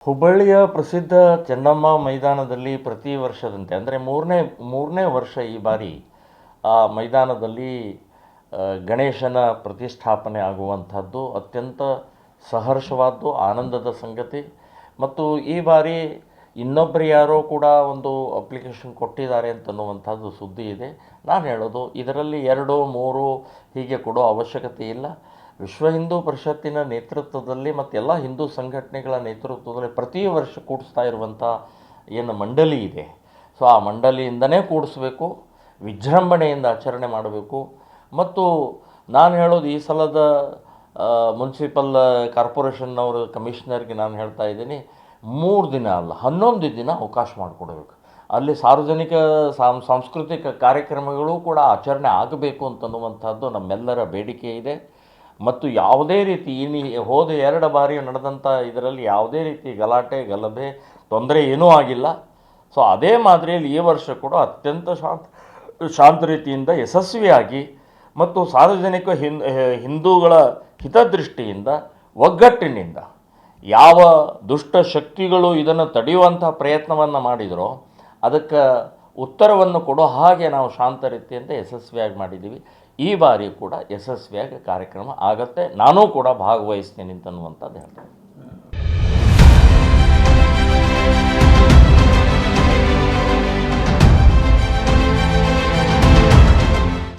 ಹುಬ್ಬಳ್ಳಿಯ ಪ್ರಸಿದ್ಧ ಚೆನ್ನಮ್ಮ ಮೈದಾನದಲ್ಲಿ ಪ್ರತಿ ವರ್ಷದಂತೆ ಅಂದರೆ ಮೂರನೇ ವರ್ಷ ಈ ಬಾರಿ ಆ ಮೈದಾನದಲ್ಲಿ ಗಣೇಶನ ಪ್ರತಿಷ್ಠಾಪನೆ ಆಗುವಂಥದ್ದು ಅತ್ಯಂತ ಸಹರ್ಷವಾದ್ದು ಆನಂದದ ಸಂಗತಿ. ಮತ್ತು ಈ ಬಾರಿ ಇನ್ನೊಬ್ಬರು ಯಾರೋ ಕೂಡ ಒಂದು ಅಪ್ಲಿಕೇಶನ್ ಕೊಟ್ಟಿದ್ದಾರೆ ಅಂತನ್ನುವಂಥದ್ದು ಸುದ್ದಿ ಇದೆ. ನಾನು ಹೇಳೋದು ಇದರಲ್ಲಿ 2 3 ಹೀಗೆ ಕೊಡೋ ಅವಶ್ಯಕತೆ ಇಲ್ಲ. ವಿಶ್ವ ಹಿಂದೂ ಪರಿಷತ್ತಿನ ನೇತೃತ್ವದಲ್ಲಿ ಮತ್ತು ಎಲ್ಲ ಹಿಂದೂ ಸಂಘಟನೆಗಳ ನೇತೃತ್ವದಲ್ಲಿ ಪ್ರತಿ ವರ್ಷ ಕೂಡಿಸ್ತಾ ಇರುವಂಥ ಏನು ಮಂಡಳಿ ಇದೆ, ಸೊ ಆ ಮಂಡಳಿಯಿಂದನೇ ಕೂಡಿಸ್ಬೇಕು, ವಿಜೃಂಭಣೆಯಿಂದ ಆಚರಣೆ ಮಾಡಬೇಕು. ಮತ್ತು ನಾನು ಹೇಳೋದು ಈ ಸಲದ ಮುನ್ಸಿಪಲ್ ಕಾರ್ಪೊರೇಷನ್ನವರು ಕಮಿಷನರ್ಗೆ ನಾನು ಹೇಳ್ತಾ ಇದ್ದೀನಿ, 3 ದಿನ ಅಲ್ಲ 11 ದಿನ ಅವಕಾಶ ಮಾಡಿಕೊಡಬೇಕು. ಅಲ್ಲಿ ಸಾರ್ವಜನಿಕ ಸಾಂಸ್ಕೃತಿಕ ಕಾರ್ಯಕ್ರಮಗಳು ಕೂಡ ಆಚರಣೆ ಆಗಬೇಕು ಅಂತನ್ನುವಂಥದ್ದು ನಮ್ಮೆಲ್ಲರ ಬೇಡಿಕೆ ಇದೆ. ಮತ್ತು ಯಾವುದೇ ರೀತಿ ಹೋದ 2 ಬಾರಿ ನಡೆದಂಥ ಇದರಲ್ಲಿ ಯಾವುದೇ ರೀತಿ ಗಲಭೆ ತೊಂದರೆ ಏನೂ ಆಗಿಲ್ಲ. ಸೊ ಅದೇ ಮಾದರಿಯಲ್ಲಿ ಈ ವರ್ಷ ಕೂಡ ಅತ್ಯಂತ ಶಾಂತ ರೀತಿಯಿಂದ ಯಶಸ್ವಿಯಾಗಿ ಮತ್ತು ಸಾರ್ವಜನಿಕ ಹಿಂದೂಗಳ ಹಿತದೃಷ್ಟಿಯಿಂದ ಒಗ್ಗಟ್ಟಿನಿಂದ ಯಾವ ದುಷ್ಟ ಶಕ್ತಿಗಳು ಇದನ್ನು ತಡೆಯುವಂಥ ಪ್ರಯತ್ನವನ್ನು ಮಾಡಿದರೋ ಅದಕ್ಕೆ ಉತ್ತರವನ್ನು ಕೊಡೋ ಹಾಗೆ ನಾವು ಶಾಂತ ರೀತಿಯಿಂದ ಯಶಸ್ವಿಯಾಗಿ ಮಾಡಿದ್ದೀವಿ. ಈ ಬಾರಿ ಕೂಡ ಯಶಸ್ವಿಯಾಗಿ ಕಾರ್ಯಕ್ರಮ ಆಗುತ್ತೆ. ನಾನೂ ಕೂಡ ಭಾಗವಹಿಸ್ತೀನಿ ಅಂತನ್ನುವಂಥದ್ದು ಹೇಳ್ತೀನಿ.